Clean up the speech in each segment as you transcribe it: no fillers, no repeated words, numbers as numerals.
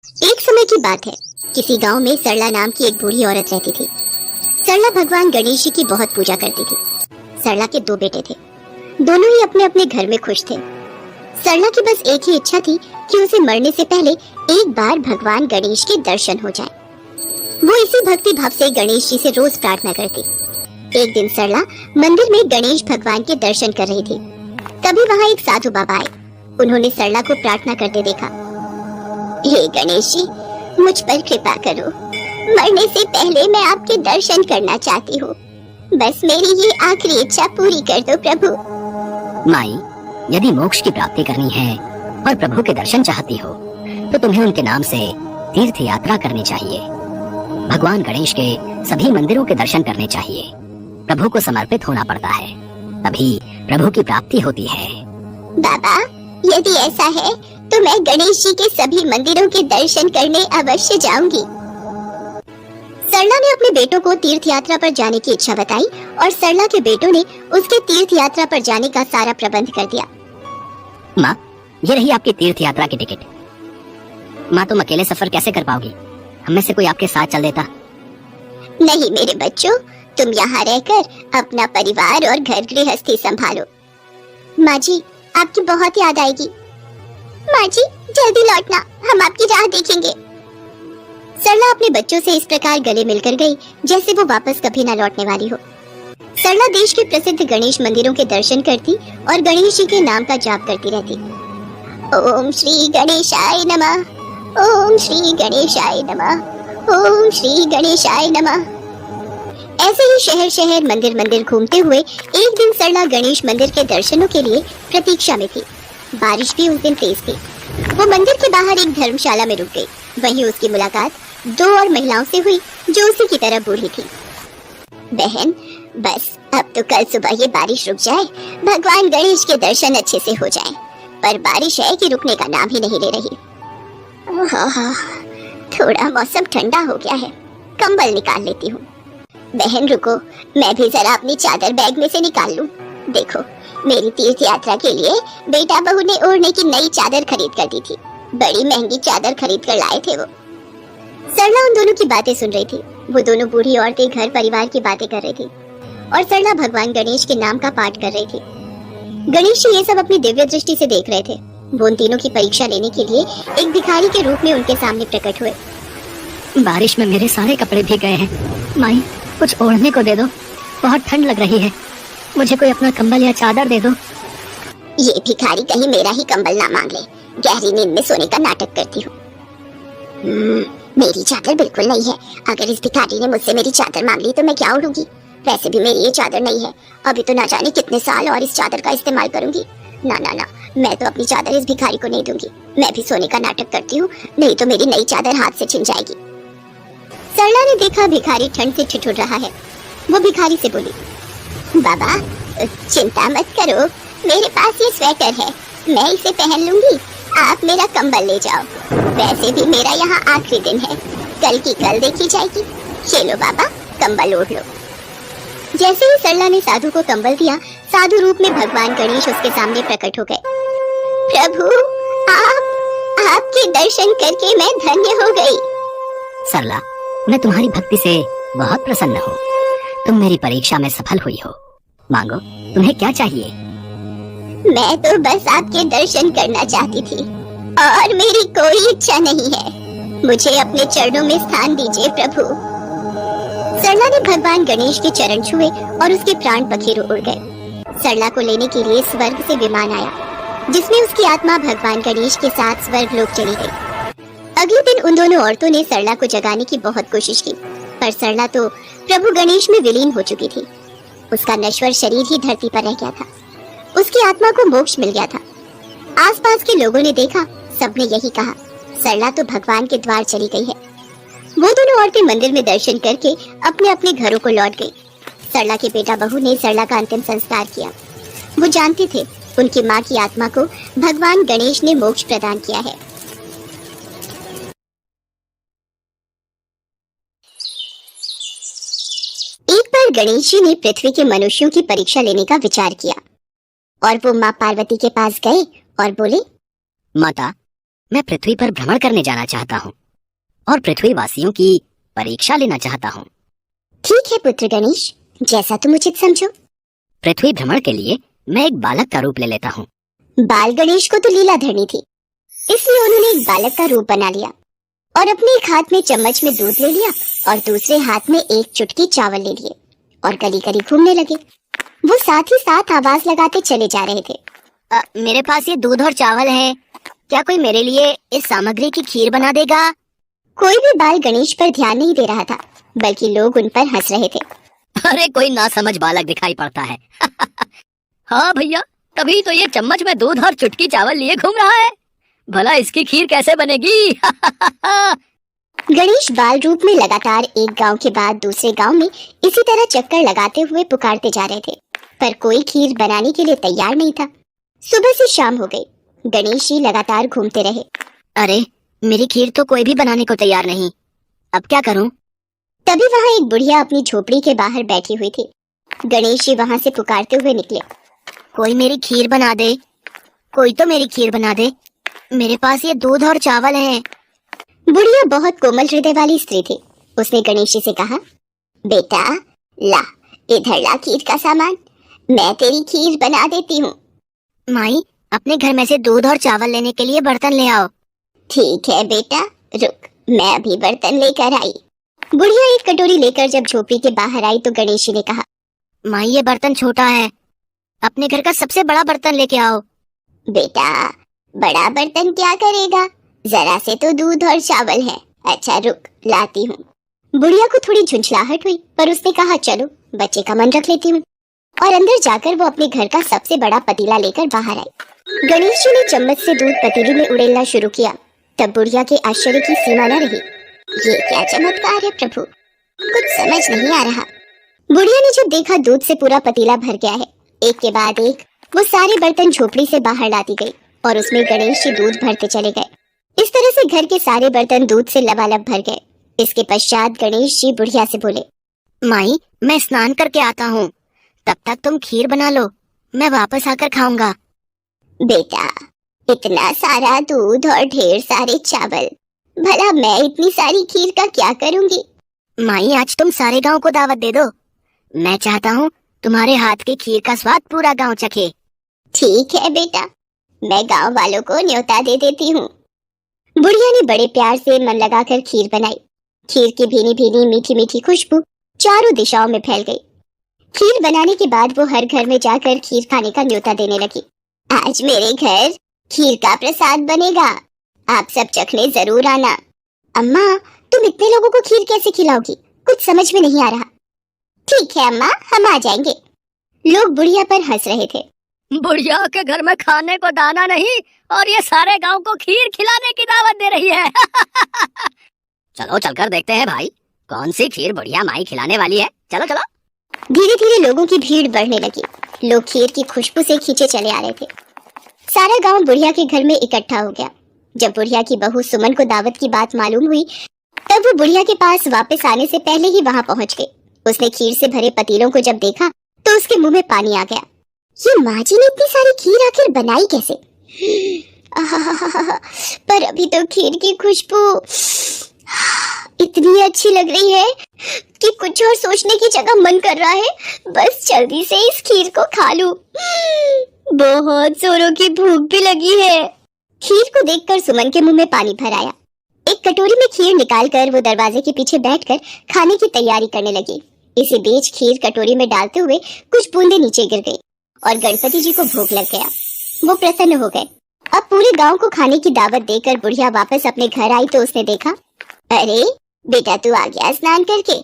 एक समय की बात है। किसी गांव में सरला नाम की एक बूढ़ी औरत रहती थी। सरला भगवान गणेश जी की बहुत पूजा करती थी। सरला के दो बेटे थे। दोनों ही अपने अपने घर में खुश थे। सरला की बस एक ही इच्छा थी कि उसे मरने से पहले एक बार भगवान गणेश के दर्शन हो जाए। वो इसी भक्ति भाव से गणेश जी से रोज प्रार्थना करती। एक दिन सरला मंदिर में गणेश भगवान के दर्शन कर रही थी। तभी वहाँ एक साधु बाबा आए। उन्होंने सरला को प्रार्थना करते देखा। हे गणेश जी, मुझ पर कृपा करो। मरने से पहले मैं आपके दर्शन करना चाहती हूँ। बस मेरी ये आखिरी इच्छा पूरी कर दो प्रभु। माई, यदि मोक्ष की प्राप्ति करनी है और प्रभु के दर्शन चाहती हो तो तुम्हें उनके नाम से तीर्थ यात्रा करनी चाहिए। भगवान गणेश के सभी मंदिरों के दर्शन करने चाहिए। प्रभु को समर्पित होना पड़ता है, तभी प्रभु की प्राप्ति होती है। बाबा, यदि ऐसा है तो मैं गणेश जी के सभी मंदिरों के दर्शन करने अवश्य जाऊंगी। सरला ने अपने बेटों को तीर्थ यात्रा पर जाने की इच्छा बताई और सरला के बेटों ने उसके तीर्थ यात्रा पर जाने का सारा प्रबंध कर दिया। माँ, ये रही आपकी तीर्थ यात्रा की टिकट। माँ, तुम अकेले सफर कैसे कर पाओगी? हमें से कोई आपके साथ चल देता। नहीं मेरे बच्चों, तुम यहाँ रहकर अपना परिवार और घर गृहस्थी संभालो। माँ जी, आपकी बहुत याद आएगी। माँ जी, जल्दी लौटना, हम आपकी राह देखेंगे। सरला अपने बच्चों से इस प्रकार गले मिलकर गई जैसे वो वापस कभी न लौटने वाली हो। सरला देश के प्रसिद्ध गणेश मंदिरों के दर्शन करती और गणेश जी के नाम का जाप करती रहती। ओम श्री गणेशाय नमः, ओम श्री गणेशाय नमः, ओम श्री गणेशाय नमः। ऐसे ही शहर शहर मंदिर मंदिर घूमते हुए एक दिन सरला गणेश मंदिर के दर्शनों के लिए प्रतीक्षा में थी। बारिश भी उस दिन तेज थी। वो मंदिर के बाहर एक धर्मशाला में रुक गई। वहीं उसकी मुलाकात दो और महिलाओं से हुई जो उसी की तरह बूढ़ी थी। बहन, बस अब तो कल सुबह ये बारिश रुक जाए, भगवान गणेश के दर्शन अच्छे से हो जाएं। पर बारिश है कि रुकने का नाम ही नहीं ले रही। थोड़ा मौसम ठंडा हो गया है, कंबल निकाल लेती हूँ। बहन रुको, मैं भी जरा अपनी चादर बैग में से निकाल लूं। देखो, मेरी तीर्थ यात्रा के लिए बेटा बहू ने ओढ़ने की नई चादर खरीद कर दी थी। बड़ी महंगी चादर खरीद कर लाए थे वो। सरला उन दोनों की बातें सुन रही थी। वो दोनों बूढ़ी औरतें घर परिवार की बातें कर रही थी और सरला भगवान गणेश के नाम का पाठ कर रही थी। गणेश जी ये सब अपनी दिव्य दृष्टि से देख रहे थे। वो उन तीनों की परीक्षा लेने के लिए एक भिखारी के रूप में उनके सामने प्रकट हुए। बारिश में मेरे सारे कपड़े भीग गए हैं। माई, कुछ ओढ़ने को दे दो, बहुत ठंड लग रही है। मुझे कोई अपना कंबल या चादर दे दो। ये भिखारी कहीं मेरा ही कंबल ना मांग ले। गहरी नींद में सोने का नाटक करती हूँ। मेरी चादर बिल्कुल नहीं है। अगर इस भिखारी ने मुझसे मेरी चादर मांग ली तो मैं क्या ओढ़ूंगी? वैसे भी मेरी ये चादर नहीं है। अभी तो ना जाने कितने साल और इस चादर का इस्तेमाल करूंगी। ना ना ना, मैं तो अपनी चादर इस भिखारी को नहीं दूंगी। मैं भी सोने का नाटक करती हूँ, नहीं तो मेरी नई चादर हाथ से छिन जाएगी। सरला ने देखा भिखारी ठंड से ठिठुर रहा है। वो भिखारी से बोली, बाबा चिंता मत करो, मेरे पास ये स्वेटर है, मैं इसे पहन लूंगी। आप मेरा कंबल ले जाओ। वैसे भी मेरा यहाँ आखिरी दिन है, कल की कल देखी जाएगी। ये लो बाबा, कंबल ओढ़ लो। जैसे ही सरला ने साधु को कंबल दिया, साधु रूप में भगवान गणेश उसके सामने प्रकट हो गए। प्रभु, आपके दर्शन करके मैं धन्य हो गई। सरला, मैं तुम्हारी भक्ति से बहुत प्रसन्न हूँ। तुम मेरी परीक्षा में सफल हुई हो। मांगो, तुम्हें क्या चाहिए? मैं तो बस आपके दर्शन करना चाहती थी और मेरी कोई इच्छा नहीं है। मुझे अपने चरणों में स्थान दीजिए प्रभु। सरला ने भगवान गणेश के चरण छुए और उसके प्राण पखेरु उड़ गए। सरला को लेने के लिए स्वर्ग से विमान आया, जिसमें उसकी आत्मा भगवान गणेश के साथ स्वर्ग लोक चली गई। अगले दिन उन दोनों औरतों ने सरला को जगाने की बहुत कोशिश की, पर सरला तो प्रभु गणेश में विलीन हो चुकी थी। उसका नश्वर शरीर ही धरती पर रह गया था। उसकी आत्मा को मोक्ष मिल गया था। आसपास के लोगों ने देखा, सबने यही कहा, सरला तो भगवान के द्वार चली गई है। वो दोनों औरतें मंदिर में दर्शन करके अपने अपने घरों को लौट गई। सरला के बेटा बहू ने सरला का अंतिम संस्कार किया। वो जानते थे उनकी माँ की आत्मा को भगवान गणेश ने मोक्ष प्रदान किया है। एक बार गणेश जी ने पृथ्वी के मनुष्यों की परीक्षा लेने का विचार किया और वो माँ पार्वती के पास गए और बोले, माता, मैं पृथ्वी पर भ्रमण करने जाना चाहता हूँ और पृथ्वी वासियों की परीक्षा लेना चाहता हूँ। ठीक है पुत्र गणेश, जैसा तुम उचित समझो। पृथ्वी भ्रमण के लिए मैं एक बालक का रूप ले लेता हूँ। बाल गणेश को तो लीला धरनी थी, इसलिए उन्होंने एक बालक का रूप बना लिया और अपने एक हाथ में चम्मच में दूध ले लिया और दूसरे हाथ में एक चुटकी चावल ले लिए और गली गली घूमने लगे। वो साथ ही साथ आवाज लगाते चले जा रहे थे। मेरे पास ये दूध और चावल है, क्या कोई मेरे लिए इस सामग्री की खीर बना देगा? कोई भी बाल गणेश पर ध्यान नहीं दे रहा था, बल्कि लोग उन पर हंस रहे थे। अरे कोई नासमझ बालक दिखाई पड़ता है। हाँ भैया, तभी तो ये चम्मच में दूध और चुटकी चावल लिए घूम रहा है। भला इसकी खीर कैसे बनेगी? गणेश बाल रूप में लगातार एक गांव के बाद दूसरे गांव में इसी तरह चक्कर लगाते हुए पुकारते जा रहे थे, पर कोई खीर बनाने के लिए तैयार नहीं था। सुबह से शाम हो गई, गणेश जी लगातार घूमते रहे। अरे मेरी खीर तो कोई भी बनाने को तैयार नहीं, अब क्या करूं? तभी वहाँ एक बुढ़िया अपनी झोपड़ी के बाहर बैठी हुई थी। गणेश जी वहाँ से पुकारते हुए निकले। कोई मेरी खीर बना दे, कोई तो मेरी खीर बना दे, मेरे पास ये दूध और चावल है। बुढ़िया बहुत कोमल हृदय वाली स्त्री थी। उसने गणेश जी से कहा, बेटा ला, इधर ला खीर का सामान, मैं तेरी खीर बना देती हूँ। माई, अपने घर में से दूध और चावल लेने के लिए बर्तन ले आओ। ठीक है बेटा, रुक, मैं अभी बर्तन लेकर आई। बुढ़िया एक कटोरी लेकर जब झोपड़ी के बाहर आई तो गणेश जी ने कहा, माई ये बर्तन छोटा है, अपने घर का सबसे बड़ा बर्तन लेके आओ। बेटा बड़ा बर्तन क्या करेगा, जरा से तो दूध और चावल है। अच्छा रुक, लाती हूँ। बुढ़िया को थोड़ी झुंझलाहट हुई, पर उसने कहा, चलो बच्चे का मन रख लेती हूँ। और अंदर जाकर वो अपने घर का सबसे बड़ा पतीला लेकर बाहर आई। गणेश जी ने चम्मच से दूध पतीले में उड़ेलना शुरू किया। तब बुढ़िया के आश्चर्य की सीमा न रही। ये क्या चमत्कार है प्रभु, कुछ समझ नहीं आ रहा। बुढ़िया ने जब देखा दूध से पूरा पतीला भर गया है, एक के बाद एक वो सारे बर्तन झोपड़ी से बाहर लाती गई और उसमें गणेश जी दूध भरते चले गए। इस तरह से घर के सारे बर्तन दूध से लबालब भर गए। इसके पश्चात गणेश जी बुढ़िया से बोले, माई मैं स्नान करके आता हूँ, तब तक तुम खीर बना लो, मैं वापस आकर खाऊंगा। बेटा इतना सारा दूध और ढेर सारे चावल, भला मैं इतनी सारी खीर का क्या करूंगी? माई आज तुम सारे गांव को दावत दे दो, मैं चाहता हूँ तुम्हारे हाथ की खीर का स्वाद पूरा गांव चखे। ठीक है बेटा, मैं गांव वालों को न्योता दे देती हूँ। बुढ़िया ने बड़े प्यार से मन लगाकर खीर बनाई। खीर की भीनी भीनी मीठी मीठी खुशबू चारों दिशाओं में फैल गई। खीर बनाने के बाद वो हर घर में जाकर खीर खाने का न्योता देने लगी। आज मेरे घर खीर का प्रसाद बनेगा, आप सब चखने जरूर आना। अम्मा तुम इतने लोगों को खीर कैसे खिलाओगी, कुछ समझ में नहीं आ रहा। ठीक है अम्मा, हम आ जाएंगे। लोग बुढ़िया पर हंस रहे थे। बुढ़िया के घर में खाने को दाना नहीं और ये सारे गांव को खीर खिलाने की दावत दे रही है। चलो चलकर देखते हैं भाई, कौन सी खीर बुढ़िया माई खिलाने वाली है। चलो चलो। धीरे धीरे लोगों की भीड़ बढ़ने लगी। लोग खीर की खुशबू से खींचे चले आ रहे थे। सारा गांव बुढ़िया के घर में इकट्ठा हो गया। जब बुढ़िया की बहू सुमन को दावत की बात मालूम हुई, तब वो बुढ़िया के पास वापस आने से पहले ही वहां पहुंच गई। उसने खीर से भरे पतीलों को जब देखा तो उसके मुंह में पानी आ गया। ये माँ जी ने इतनी सारी खीर आखिर बनाई कैसे? पर अभी तो खीर की खुशबू इतनी अच्छी लग रही है कि कुछ और सोचने की जगह मन कर रहा है बस जल्दी से इस खीर को खा लूं। बहुत जोरों की भूख भी लगी है। खीर को देखकर सुमन के मुंह में पानी भर आया। एक कटोरी में खीर निकालकर वो दरवाजे के पीछे बैठकर खाने की तैयारी करने लगी। इसी बीच खीर कटोरी में डालते हुए कुछ बूंदे नीचे गिर गई और गणपति जी को भूख लग गया। वो प्रसन्न हो गए। अब पूरे गांव को खाने की दावत देकर बुढ़िया वापस अपने घर आई तो उसने देखा, अरे बेटा तू आ गया स्नान करके,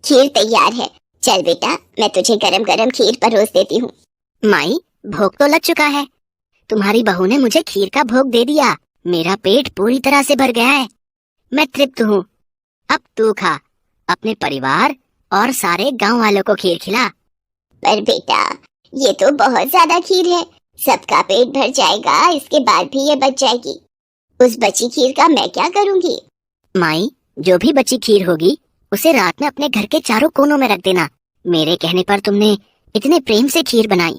खीर तैयार है, चल बेटा मैं तुझे गरम गरम खीर परोस देती हूँ। माई भोग तो लग चुका है, तुम्हारी बहू ने मुझे खीर का भोग दे दिया, मेरा पेट पूरी तरह से भर गया है, मैं तृप्त हूँ। अब तू खा, अपने परिवार और सारे गांव वालों को खीर खिला। पर बेटा ये तो बहुत ज्यादा खीर है, सबका पेट भर जाएगा, इसके बाद भी ये बच जाएगी। उस बची खीर का मैं क्या करूँगी? माई जो भी बची खीर होगी उसे रात में अपने घर के चारों कोनों में रख देना। मेरे कहने पर तुमने इतने प्रेम से खीर बनाई,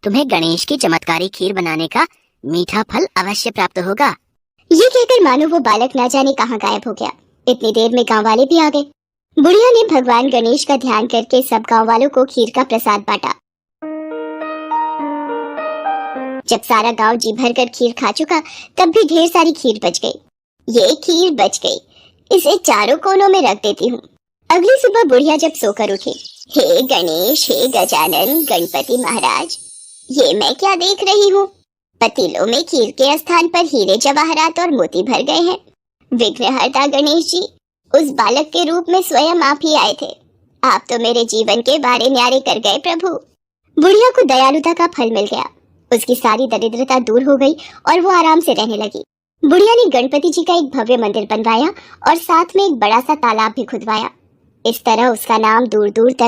तुम्हें गणेश की चमत्कारी खीर बनाने का मीठा फल अवश्य प्राप्त होगा। ये कहकर मानो वो बालक ना जाने कहाँ गायब हो गया। इतनी देर में गांव वाले भी आ गए। बुढ़िया ने भगवान गणेश का ध्यान करके सब गांव वालों को खीर का प्रसाद बांटा। जब सारा गांव जी भर कर खीर खा चुका, तब भी ढेर सारी खीर बच गई। ये खीर बच गई, इसे चारों कोनों में रख देती हूँ। अगली सुबह बुढ़िया जब सोकर उठी, हे गणेश, हे गजानन, गणपति महाराज, ये मैं क्या देख रही हूँ? पतीलों में खीर के स्थान पर हीरे जवाहरात और मोती भर गए हैं। विघ्नहर्ता गणेश जी, उस बालक के रूप में स्वयं आप ही आए थे। आप तो मेरे जीवन के बारे न्यारे कर गए प्रभु। बुढ़िया को दयालुता का फल मिल गया। उसकी सारी दरिद्रता दूर हो गई और वो आराम से रहने लगी। बुढ़िया ने गणपति जी का एक भव्य मंदिर बनवाया और साथ में एक बड़ा सा तालाब भी खुदवाया। इस तरह उसका नाम दूर दूर तक